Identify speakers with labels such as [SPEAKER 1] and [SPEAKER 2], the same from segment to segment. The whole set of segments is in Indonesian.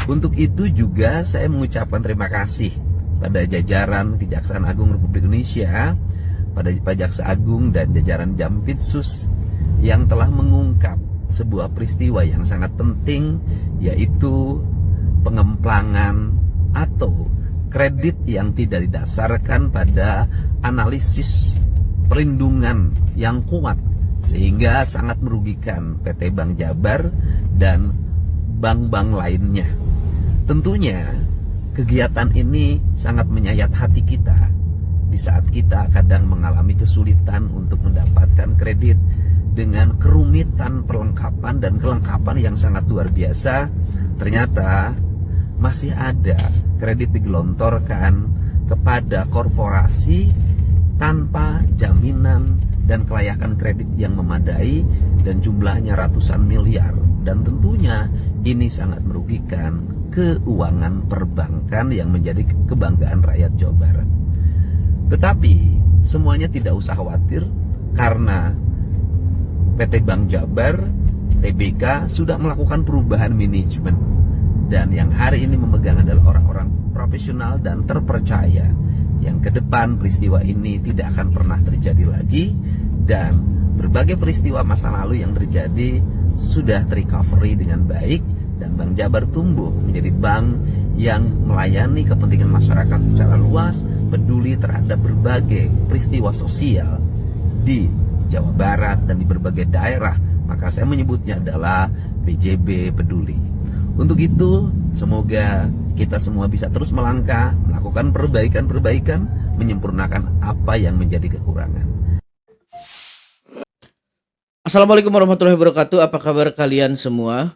[SPEAKER 1] Untuk itu juga saya mengucapkan terima kasih pada jajaran Kejaksaan Agung Republik Indonesia, pada Pak Jaksa Agung dan jajaran Jampitsus yang telah mengungkap sebuah peristiwa yang sangat penting, yaitu pengemplangan atau kredit yang tidak didasarkan pada analisis perlindungan yang kuat, sehingga sangat merugikan PT Bank Jabar dan bank-bank lainnya. Tentunya kegiatan ini sangat menyayat hati kita di saat kita kadang mengalami kesulitan untuk mendapatkan kredit dengan kerumitan perlengkapan dan kelengkapan yang sangat luar biasa. Ternyata masih ada kredit digelontorkan kepada korporasi tanpa jaminan dan kelayakan kredit yang memadai dan jumlahnya ratusan miliar, dan tentunya ini sangat merugikan keuangan perbankan yang menjadi kebanggaan rakyat Jawa Barat. Tetapi semuanya tidak usah khawatir, karena PT Bank Jabar, TBK, sudah melakukan perubahan manajemen, dan yang hari ini memegang adalah orang-orang profesional dan terpercaya, yang ke depan peristiwa ini tidak akan pernah terjadi lagi, dan berbagai peristiwa masa lalu yang terjadi sudah terrecovery dengan baik, dan Bank Jabar tumbuh menjadi bank yang melayani kepentingan masyarakat secara luas, peduli terhadap berbagai peristiwa sosial di Jawa Barat dan di berbagai daerah. Maka saya menyebutnya adalah BJB Peduli. Untuk itu, semoga kita semua bisa terus melangkah, melakukan perbaikan-perbaikan, menyempurnakan apa yang menjadi kekurangan.
[SPEAKER 2] Assalamualaikum warahmatullahi wabarakatuh. Apa kabar kalian semua,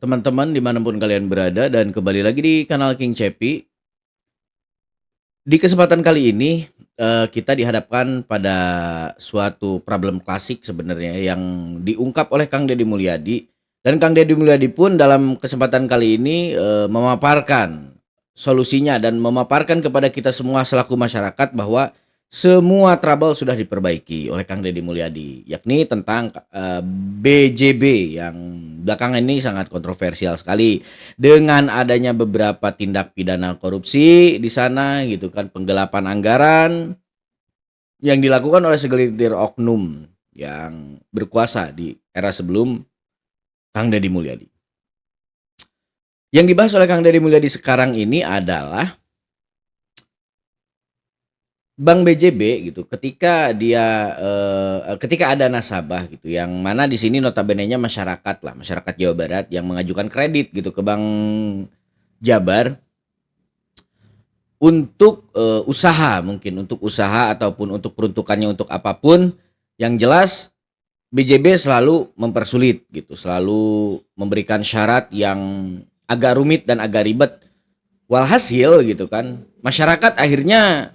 [SPEAKER 2] teman-teman dimanapun kalian berada, dan kembali lagi di kanal King Cepi. Di kesempatan kali ini kita dihadapkan pada suatu problem klasik sebenarnya yang diungkap oleh Kang Deddy Mulyadi, dan Kang Deddy Mulyadi pun dalam kesempatan kali ini memaparkan solusinya dan memaparkan kepada kita semua selaku masyarakat bahwa semua trouble sudah diperbaiki oleh Kang Deddy Mulyadi, yakni tentang BJB yang belakangan ini sangat kontroversial sekali dengan adanya beberapa tindak pidana korupsi di sana gitu kan, penggelapan anggaran yang dilakukan oleh segelintir oknum yang berkuasa di era sebelum Kang Deddy Mulyadi. Yang dibahas oleh Kang Deddy Mulyadi sekarang ini adalah Bank BJB gitu, ketika dia ketika ada nasabah gitu, yang mana di sini notabene-nya masyarakat lah, masyarakat Jawa Barat yang mengajukan kredit gitu ke Bank Jabar untuk usaha, mungkin untuk usaha ataupun untuk peruntukannya untuk apapun, yang jelas BJB selalu mempersulit gitu, selalu memberikan syarat yang agak rumit dan agak ribet. Walhasil gitu kan, masyarakat akhirnya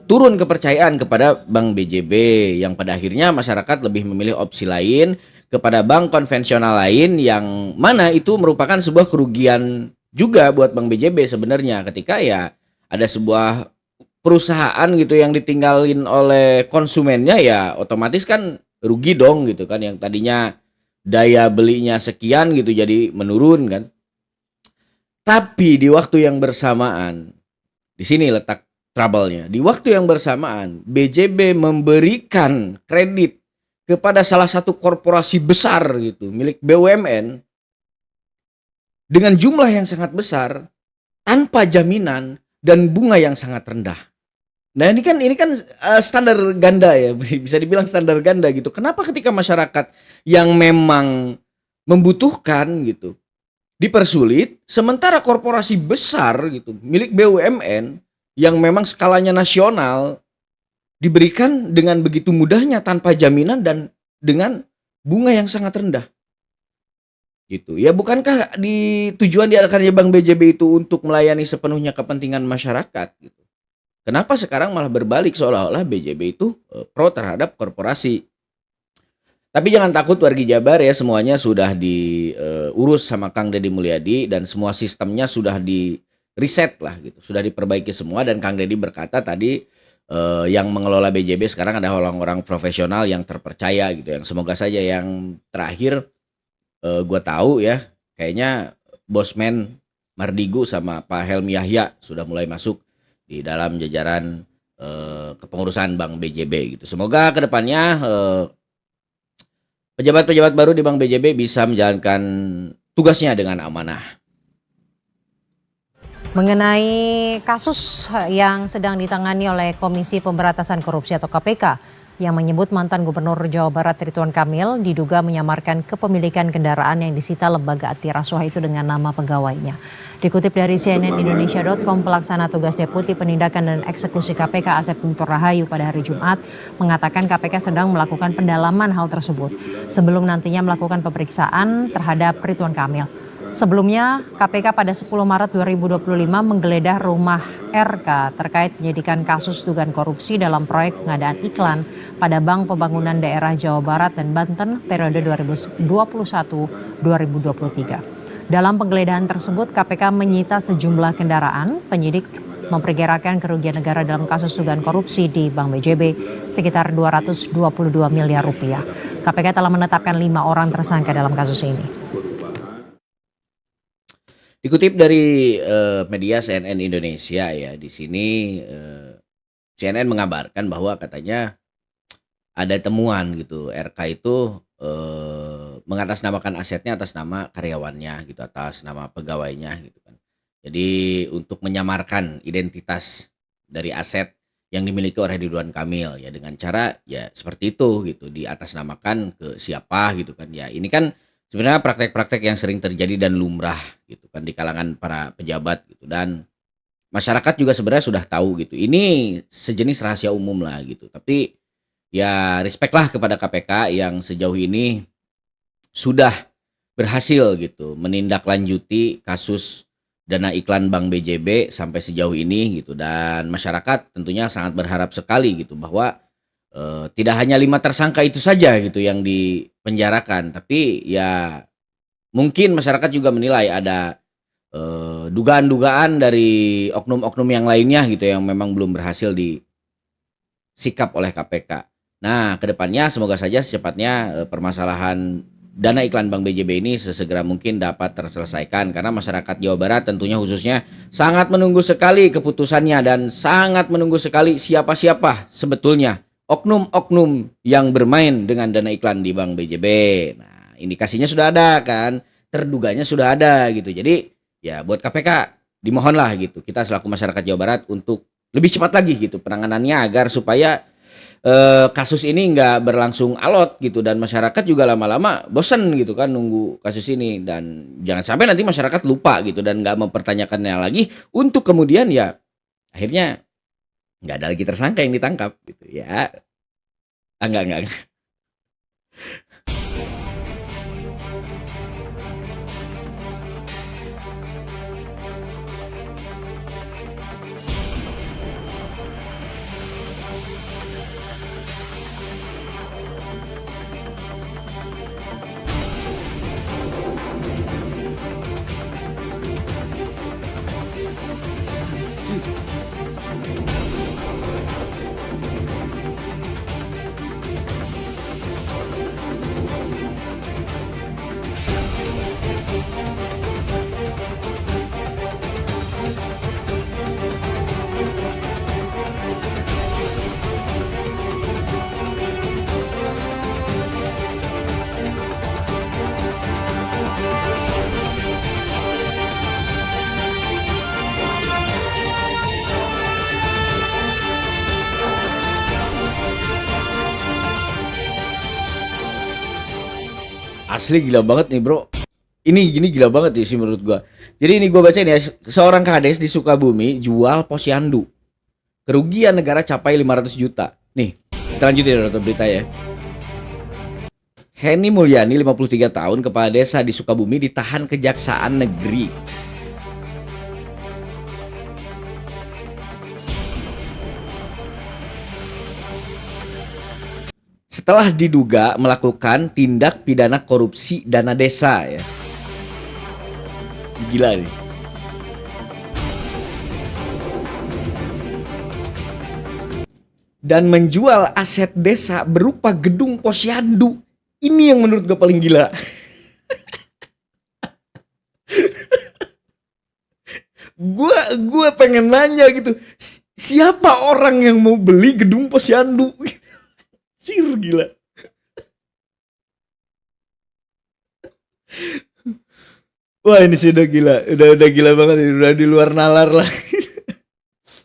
[SPEAKER 2] turun kepercayaan kepada Bank BJB, yang pada akhirnya masyarakat lebih memilih opsi lain kepada bank konvensional lain, yang mana itu merupakan sebuah kerugian juga buat Bank BJB sebenarnya, ketika ya ada sebuah perusahaan gitu yang ditinggalin oleh konsumennya, ya otomatis kan rugi dong gitu kan, yang tadinya daya belinya sekian gitu jadi menurun kan. Tapi di waktu yang bersamaan, di sini letak trouble-nya. Di waktu yang bersamaan, BJB memberikan kredit kepada salah satu korporasi besar gitu, milik BUMN, dengan jumlah yang sangat besar, tanpa jaminan dan bunga yang sangat rendah. Nah ini kan standar ganda ya, bisa dibilang standar ganda gitu. Kenapa ketika masyarakat yang memang membutuhkan gitu dipersulit, sementara korporasi besar gitu, milik BUMN yang memang skalanya nasional diberikan dengan begitu mudahnya tanpa jaminan dan dengan bunga yang sangat rendah gitu. Ya bukankah tujuan diadakannya Bank BJB itu untuk melayani sepenuhnya kepentingan masyarakat gitu. Kenapa sekarang malah berbalik, seolah-olah BJB itu pro terhadap korporasi. Tapi jangan takut wargi Jabar ya, semuanya sudah diurus sama Kang Deddy Mulyadi, dan semua sistemnya sudah di reset lah gitu, sudah diperbaiki semua. Dan Kang Deddy berkata tadi yang mengelola BJB sekarang ada orang-orang profesional yang terpercaya gitu, yang semoga saja yang terakhir gue tahu ya, kayaknya Bosman Mardigu sama Pak Helmi Yahya sudah mulai masuk di dalam jajaran kepengurusan Bank BJB gitu. Semoga kedepannya pejabat-pejabat baru di Bank BJB bisa menjalankan tugasnya dengan amanah.
[SPEAKER 3] Mengenai kasus yang sedang ditangani oleh Komisi Pemberantasan Korupsi atau KPK yang menyebut mantan Gubernur Jawa Barat Ridwan Kamil diduga menyamarkan kepemilikan kendaraan yang disita lembaga anti rasuah itu dengan nama pegawainya. Dikutip dari cnnindonesia.com, pelaksana tugas Deputi Penindakan dan Eksekusi KPK Asep Guntur Rahayu pada hari Jumat mengatakan KPK sedang melakukan pendalaman hal tersebut sebelum nantinya melakukan pemeriksaan terhadap Ridwan Kamil. Sebelumnya, KPK pada 10 Maret 2025 menggeledah rumah RK terkait penyidikan kasus dugaan korupsi dalam proyek pengadaan iklan pada Bank Pembangunan Daerah Jawa Barat dan Banten periode 2021-2023. Dalam penggeledahan tersebut, KPK menyita sejumlah kendaraan. Penyidik memperkirakan kerugian negara dalam kasus dugaan korupsi di Bank BJB sekitar 222 miliar rupiah. KPK telah menetapkan 5 orang tersangka dalam kasus ini.
[SPEAKER 2] Dikutip dari media CNN Indonesia ya, di sini CNN mengabarkan bahwa katanya ada temuan gitu, RK itu mengatasnamakan asetnya atas nama karyawannya gitu, atas nama pegawainya gitu kan. Jadi untuk menyamarkan identitas dari aset yang dimiliki oleh Ridwan Kamil ya dengan cara ya seperti itu gitu, diatasnamakan ke siapa gitu kan. Ya ini kan sebenarnya praktek-praktek yang sering terjadi dan lumrah gitu kan di kalangan para pejabat gitu, dan masyarakat juga sebenarnya sudah tahu gitu. Ini sejenis rahasia umum lah gitu. Tapi ya respect lah kepada KPK yang sejauh ini sudah berhasil gitu menindaklanjuti kasus dana iklan Bank BJB sampai sejauh ini gitu, dan masyarakat tentunya sangat berharap sekali gitu bahwa tidak hanya 5 tersangka itu saja gitu yang dipenjarakan, tapi ya mungkin masyarakat juga menilai ada dugaan-dugaan dari oknum-oknum yang lainnya gitu yang memang belum berhasil disikap oleh KPK. Nah, kedepannya semoga saja secepatnya permasalahan dana iklan Bank BJB ini sesegera mungkin dapat terselesaikan, karena masyarakat Jawa Barat tentunya khususnya sangat menunggu sekali keputusannya dan sangat menunggu sekali siapa-siapa sebetulnya oknum-oknum yang bermain dengan dana iklan di Bank BJB. Nah, indikasinya sudah ada kan, terduganya sudah ada gitu. Jadi ya buat KPK dimohonlah gitu, kita selaku masyarakat Jawa Barat untuk lebih cepat lagi gitu penanganannya agar supaya kasus ini nggak berlangsung alot gitu, dan masyarakat juga lama-lama bosen gitu kan nunggu kasus ini, dan jangan sampai nanti masyarakat lupa gitu dan nggak mempertanyakannya lagi untuk kemudian ya akhirnya nggak ada lagi tersangka yang ditangkap gitu ya. Enggak. Asli gila banget nih bro. Ini gila banget sih menurut gua. Jadi ini gua bacain ya, seorang kades di Sukabumi jual posyandu. Kerugian negara capai 500 juta. Nih, kita lanjutin ya nonton berita ya. Heni Mulyani 53 tahun kepala desa di Sukabumi ditahan Kejaksaan Negeri. Setelah diduga melakukan tindak pidana korupsi dana desa ya. Gila nih. Dan menjual aset desa berupa gedung posyandu. Ini yang menurut gue paling gila. Gua pengen nanya gitu, siapa orang yang mau beli gedung Posyandu? Sir, gila. Wah, ini sudah gila, udah gila banget, udah di luar nalar lah.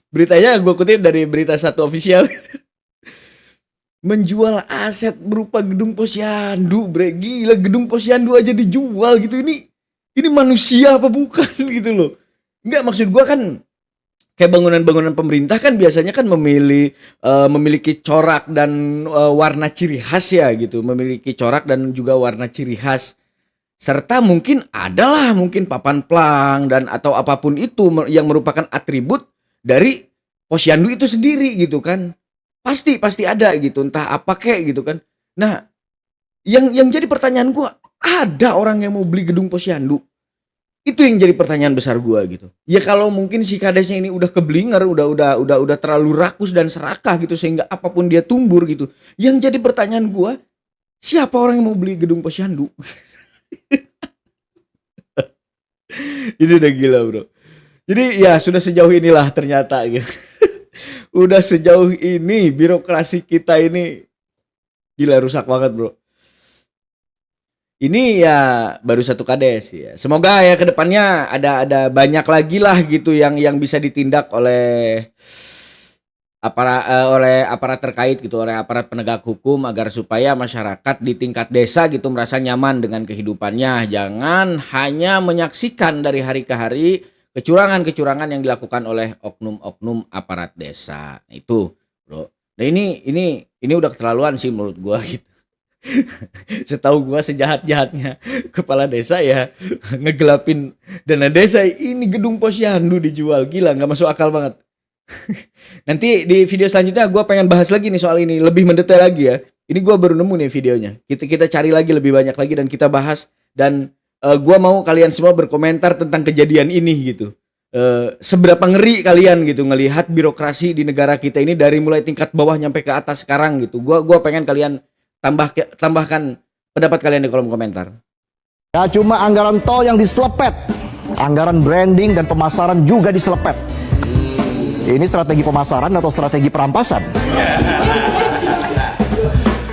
[SPEAKER 2] Beritanya gue kutip dari berita satu official. Menjual aset berupa gedung Posyandu, bre, gila, gedung Posyandu aja dijual gitu. Ini manusia apa bukan gitu loh. Enggak, maksud gue kan kayak bangunan-bangunan pemerintah kan biasanya kan memiliki corak dan warna ciri khas ya gitu, memiliki corak dan juga warna ciri khas. Serta mungkin adalah mungkin papan plang dan atau apapun itu yang merupakan atribut dari Posyandu itu sendiri gitu kan. Pasti ada gitu, entah apa kek gitu kan. Nah, yang jadi pertanyaan gua, ada orang yang mau beli gedung Posyandu? Itu yang jadi pertanyaan besar gua gitu. Ya kalau mungkin si kadesnya ini udah keblinger, udah terlalu rakus dan serakah gitu sehingga apapun dia tumbur gitu. Yang jadi pertanyaan gua, siapa orang yang mau beli gedung Posyandu? Ini udah gila, bro. Jadi ya sudah sejauh inilah ternyata gitu. Udah sejauh ini birokrasi kita ini gila, rusak banget, bro. Ini ya baru satu kades ya. Semoga ya kedepannya ada banyak lagi lah gitu yang bisa ditindak oleh aparat terkait gitu, oleh aparat penegak hukum agar supaya masyarakat di tingkat desa gitu merasa nyaman dengan kehidupannya. Jangan hanya menyaksikan dari hari ke hari kecurangan-kecurangan yang dilakukan oleh oknum-oknum aparat desa. Nah, itu, bro. Nah ini udah keterlaluan sih menurut gua gitu. Setahu gua sejahat-jahatnya kepala desa ya ngegelapin dana desa. Ini gedung Posyandu dijual, gila, nggak masuk akal banget. Nanti di video selanjutnya gue pengen bahas lagi nih soal ini lebih mendetail lagi ya. Ini gue baru nemu nih videonya. Kita cari lagi lebih banyak lagi dan kita bahas. Dan gue mau kalian semua berkomentar tentang kejadian ini gitu. Seberapa ngeri kalian gitu ngelihat birokrasi di negara kita ini dari mulai tingkat bawah nyampe ke atas sekarang gitu. Gue pengen kalian tambahkan pendapat kalian di kolom komentar.
[SPEAKER 4] Ya cuma anggaran tol yang diselepet, anggaran branding dan pemasaran juga diselepet. Ini strategi pemasaran atau strategi perampasan?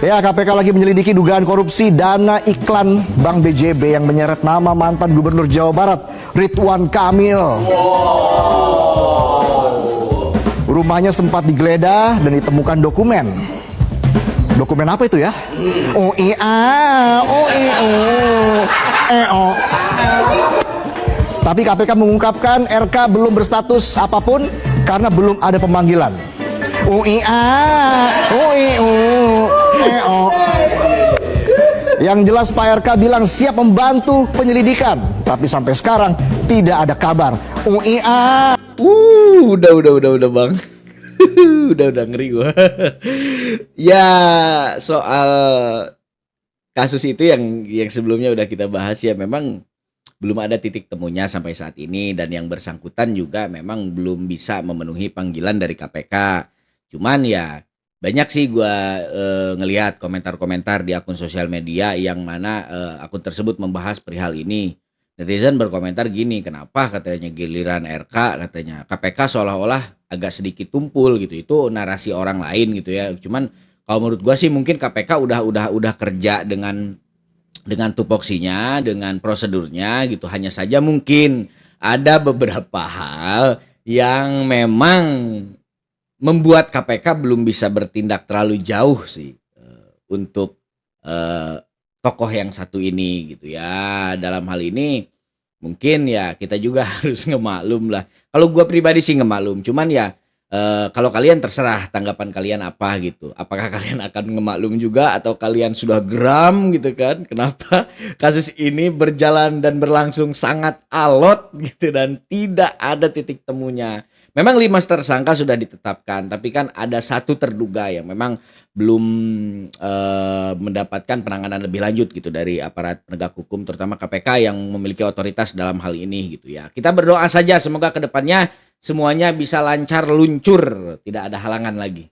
[SPEAKER 4] Ya, KPK lagi menyelidiki dugaan korupsi dana iklan Bank BJB yang menyeret nama mantan Gubernur Jawa Barat, Ridwan Kamil. Rumahnya sempat digeledah dan ditemukan dokumen. Dokumen apa itu ya? Tapi KPK mengungkapkan RK belum berstatus apapun karena belum ada pemanggilan. Yang jelas Pak RK bilang siap membantu penyelidikan, tapi sampai sekarang tidak ada kabar.
[SPEAKER 2] Udah bang. udah ngeri gua. Ya soal kasus itu yang sebelumnya udah kita bahas ya, memang belum ada titik temunya sampai saat ini dan yang bersangkutan juga memang belum bisa memenuhi panggilan dari KPK. Cuman ya banyak sih gua ngelihat komentar-komentar di akun sosial media yang mana akun tersebut membahas perihal ini. Netizen berkomentar gini, kenapa katanya giliran RK katanya KPK seolah-olah agak sedikit tumpul gitu. Itu narasi orang lain gitu ya. Cuman kalau menurut gua sih mungkin KPK udah kerja dengan tupoksinya, dengan prosedurnya gitu. Hanya saja mungkin ada beberapa hal yang memang membuat KPK belum bisa bertindak terlalu jauh sih untuk tokoh yang satu ini gitu ya. Dalam hal ini mungkin ya kita juga harus ngemaklum lah. Kalau gua pribadi sih ngemaklum, cuman ya kalau kalian terserah tanggapan kalian apa gitu. Apakah kalian akan ngemaklum juga atau kalian sudah geram gitu kan? Kenapa kasus ini berjalan dan berlangsung sangat alot gitu dan tidak ada titik temunya. Memang 5 tersangka sudah ditetapkan, tapi kan ada 1 terduga yang memang belum mendapatkan penanganan lebih lanjut gitu dari aparat penegak hukum, terutama KPK yang memiliki otoritas dalam hal ini gitu ya. Kita berdoa saja semoga kedepannya semuanya bisa lancar luncur, tidak ada halangan lagi.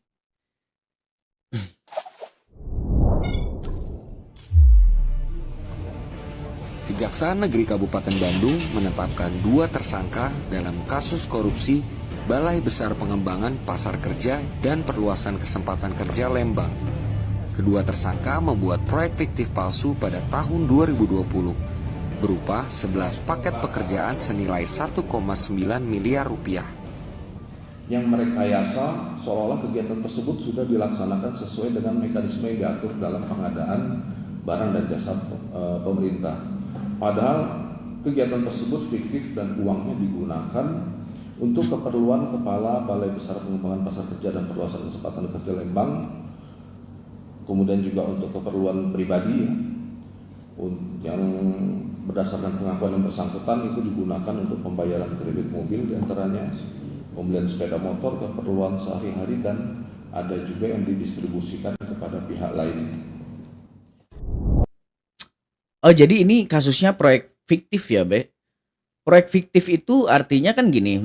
[SPEAKER 5] Kejaksaan Negeri Kabupaten Bandung menetapkan 2 tersangka dalam kasus korupsi Balai Besar Pengembangan Pasar Kerja dan Perluasan Kesempatan Kerja Lembang. Kedua tersangka membuat proyek fiktif palsu pada tahun 2020 berupa 11 paket pekerjaan senilai 1,9 miliar rupiah.
[SPEAKER 6] Yang merekayasa seolah-olah kegiatan tersebut sudah dilaksanakan sesuai dengan mekanisme yang diatur dalam pengadaan barang dan jasa pemerintah. Padahal kegiatan tersebut fiktif dan uangnya digunakan untuk keperluan Kepala Balai Besar Pengembangan Pasar Kerja dan Perluasan Kesempatan Kerja Lembang, kemudian juga untuk keperluan pribadi yang berdasarkan pengakuan yang bersangkutan itu digunakan untuk pembayaran kredit mobil diantaranya, pembelian sepeda motor, keperluan sehari-hari, dan ada juga yang didistribusikan kepada pihak lain.
[SPEAKER 2] Oh, jadi ini kasusnya proyek fiktif ya, Be? Proyek fiktif itu artinya kan gini,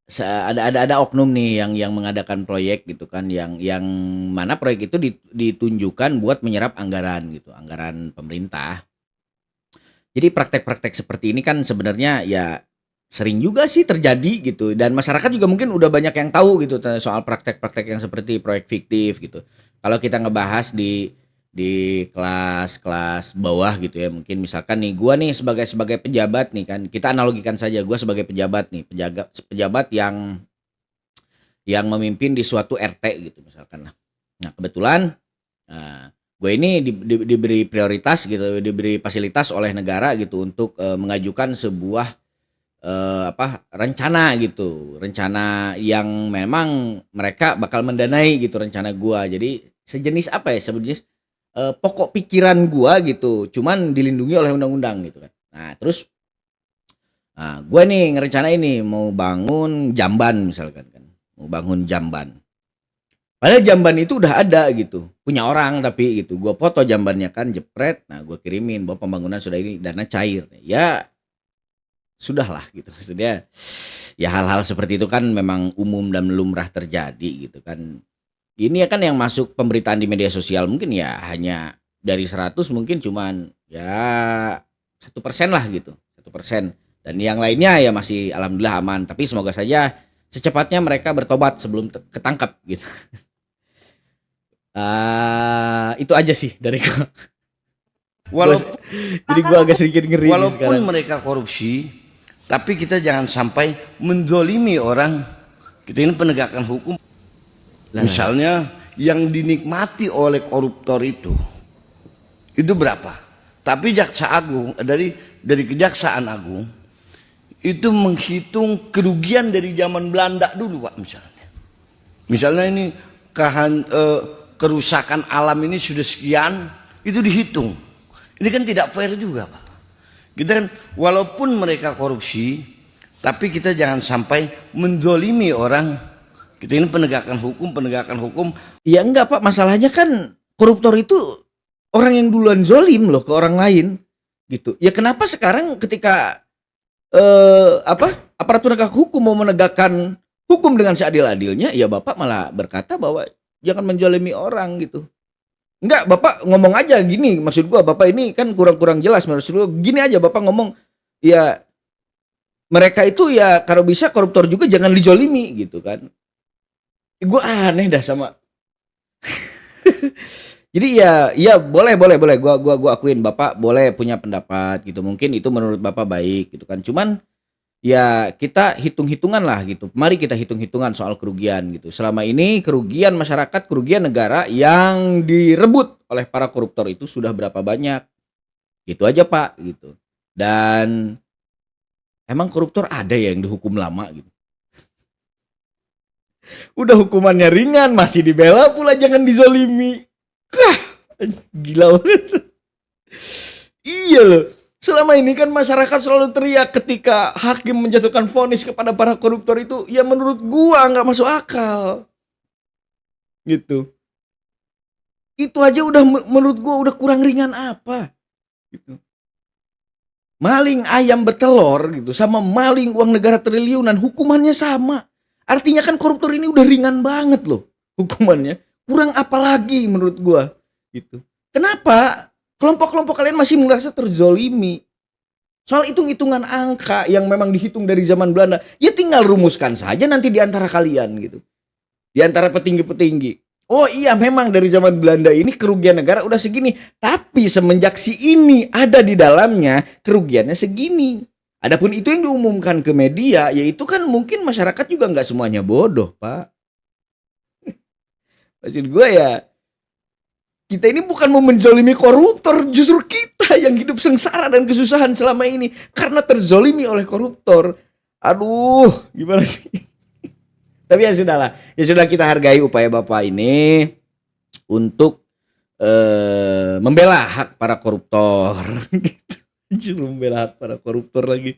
[SPEAKER 2] ada oknum nih yang mengadakan proyek gitu kan, yang mana proyek itu ditunjukkan buat menyerap anggaran gitu, anggaran pemerintah. Jadi praktek-praktek seperti ini kan sebenarnya ya sering juga sih terjadi gitu, dan masyarakat juga mungkin udah banyak yang tahu gitu soal praktek-praktek yang seperti proyek fiktif gitu. Kalau kita ngebahas di kelas-kelas bawah gitu ya, mungkin misalkan nih gua nih sebagai pejabat nih kan, kita analogikan saja gua sebagai pejabat nih, pejabat yang memimpin di suatu RT gitu misalkan. Nah kebetulan gue ini diberi prioritas gitu, diberi fasilitas oleh negara gitu untuk mengajukan sebuah rencana gitu, rencana yang memang mereka bakal mendanai gitu rencana gua. Jadi sejenis apa ya, sejenis pokok pikiran gua gitu, cuman dilindungi oleh undang-undang gitu kan. Nah terus gua nih ngerencana ini mau bangun jamban misalkan kan, mau bangun jamban. Padahal jamban itu udah ada gitu, punya orang tapi gitu. Gua foto jambannya kan, jepret, nah gua kirimin bahwa pembangunan sudah ini, dana cair. Ya sudahlah gitu, maksudnya ya hal-hal seperti itu kan memang umum dan lumrah terjadi gitu kan. Ini kan yang masuk pemberitaan di media sosial mungkin ya hanya dari 100 mungkin cuman ya 1% lah gitu, 1%, dan yang lainnya ya masih alhamdulillah aman. Tapi semoga saja secepatnya mereka bertobat sebelum ketangkap gitu. Itu aja sih dari gua. Jadi gua agak sedikit ngeri
[SPEAKER 7] walaupun
[SPEAKER 2] sekarang.
[SPEAKER 7] mereka korupsi, tapi kita jangan sampai menzolimi orang. Kita ini penegakan hukum. Misalnya yang dinikmati oleh koruptor itu berapa? Tapi Jaksa Agung dari Kejaksaan Agung itu menghitung kerugian dari zaman Belanda dulu, Pak, misalnya. Misalnya ini kerusakan alam ini sudah sekian, itu dihitung. Ini kan tidak fair juga, Pak. Kita kan walaupun mereka korupsi, tapi kita jangan sampai menzolimi orang. Kita ini penegakan hukum.
[SPEAKER 2] Ya enggak Pak, masalahnya kan koruptor itu orang yang duluan zolim loh ke orang lain gitu. Ya kenapa sekarang ketika aparat penegak hukum mau menegakkan hukum dengan seadil-adilnya, ya Bapak malah berkata bahwa jangan menzolimi orang gitu. Enggak, Bapak ngomong aja gini, maksud gua Bapak ini kan kurang jelas, maksud gua gini aja, Bapak ngomong ya mereka itu ya kalau bisa koruptor juga jangan dijolimi gitu kan. Gue aneh dah sama. Jadi ya boleh gua akuin Bapak boleh punya pendapat gitu. Mungkin itu menurut Bapak baik gitu kan. Cuman ya kita hitung-hitungan lah gitu. Mari kita hitung-hitungan soal kerugian gitu. Selama ini kerugian masyarakat, kerugian negara yang direbut oleh para koruptor itu sudah berapa banyak. Gitu aja Pak gitu. Dan emang koruptor ada ya yang dihukum lama gitu. Udah hukumannya ringan masih dibela pula jangan dizolimi. Gila banget. Iya loh. Selama ini kan masyarakat selalu teriak ketika hakim menjatuhkan vonis kepada para koruptor itu, ya menurut gua nggak masuk akal. Gitu. Itu aja udah menurut gua udah kurang ringan apa. Gitu. Maling ayam bertelur gitu sama maling uang negara triliunan hukumannya sama. Artinya kan koruptor ini udah ringan banget loh hukumannya. Kurang apa lagi menurut gua gitu. Kenapa kelompok-kelompok kalian masih merasa terzolimi. Soal hitung-hitungan angka yang memang dihitung dari zaman Belanda, ya tinggal rumuskan saja nanti di antara kalian gitu. Di antara petinggi-petinggi. Oh iya, memang dari zaman Belanda ini kerugian negara udah segini, tapi semenjak si ini ada di dalamnya, kerugiannya segini. Adapun itu yang diumumkan ke media, yaitu kan mungkin masyarakat juga nggak semuanya bodoh, Pak. Maksud gue ya, kita ini bukan mau menzolimi koruptor, justru kita yang hidup sengsara dan kesusahan selama ini karena terzolimi oleh koruptor. Aduh, gimana sih? Tapi ya sudahlah, ya sudah, kita hargai upaya Bapak ini untuk membela hak para koruptor. Justru membela hak para koruptor lagi.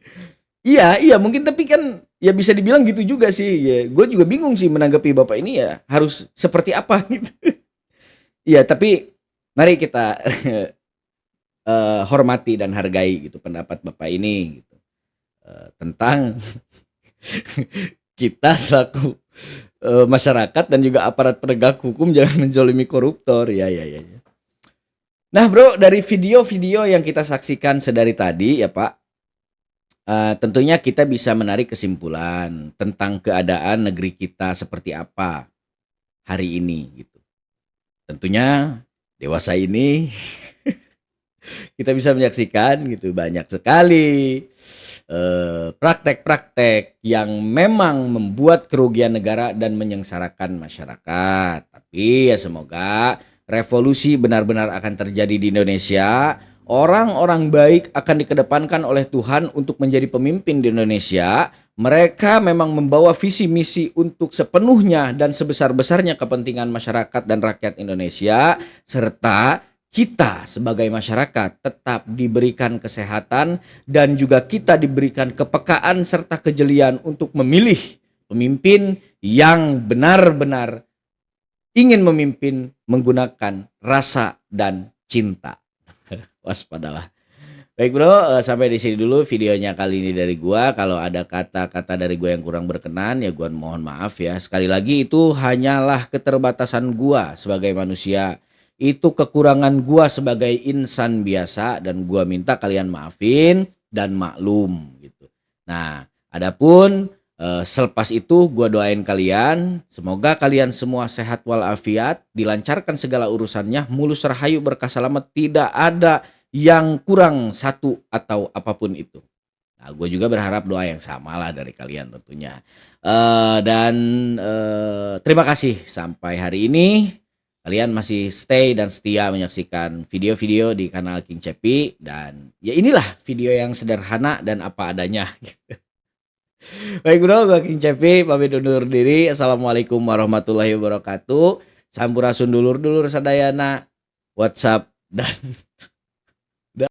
[SPEAKER 2] Iya, mungkin, tapi kan ya bisa dibilang gitu juga sih. Ya, gue juga bingung sih menanggapi Bapak ini ya harus seperti apa gitu. Iya, tapi mari kita hormati dan hargai gitu pendapat Bapak ini gitu. Tentang kita selaku masyarakat dan juga aparat penegak hukum jangan menzolimi koruptor. Ya. Nah, Bro, dari video-video yang kita saksikan sedari tadi ya, Pak, tentunya kita bisa menarik kesimpulan tentang keadaan negeri kita seperti apa hari ini gitu. Tentunya dewasa ini kita bisa menyaksikan gitu banyak sekali praktek-praktek yang memang membuat kerugian negara dan menyengsarakan masyarakat. Tapi ya semoga revolusi benar-benar akan terjadi di Indonesia. Orang-orang baik akan dikedepankan oleh Tuhan untuk menjadi pemimpin di Indonesia. Mereka memang membawa visi misi untuk sepenuhnya dan sebesar-besarnya kepentingan masyarakat dan rakyat Indonesia, serta kita sebagai masyarakat tetap diberikan kesehatan dan juga kita diberikan kepekaan serta kejelian untuk memilih pemimpin yang benar-benar ingin memimpin menggunakan rasa dan cinta. Waspadalah. Baik, Bro, sampai di sini dulu videonya kali ini dari gua. Kalau ada kata-kata dari gua yang kurang berkenan ya gua mohon maaf ya. Sekali lagi itu hanyalah keterbatasan gua sebagai manusia. Itu kekurangan gua sebagai insan biasa dan gua minta kalian maafin dan maklum gitu. Nah, adapun selepas itu gua doain kalian semoga kalian semua sehat walafiat, dilancarkan segala urusannya, mulus rahayu, berkah selamat, tidak ada yang kurang satu atau apapun itu. Nah, gue juga berharap doa yang sama lah dari kalian tentunya. Terima kasih sampai hari ini kalian masih stay dan setia menyaksikan video-video di kanal King Cepi, dan ya inilah video yang sederhana dan apa adanya. Baik, Bro, gue King Cepi pamit undur diri. Assalamualaikum warahmatullahi wabarakatuh. Sampurasun dulur-dulur sadayana. WhatsApp dan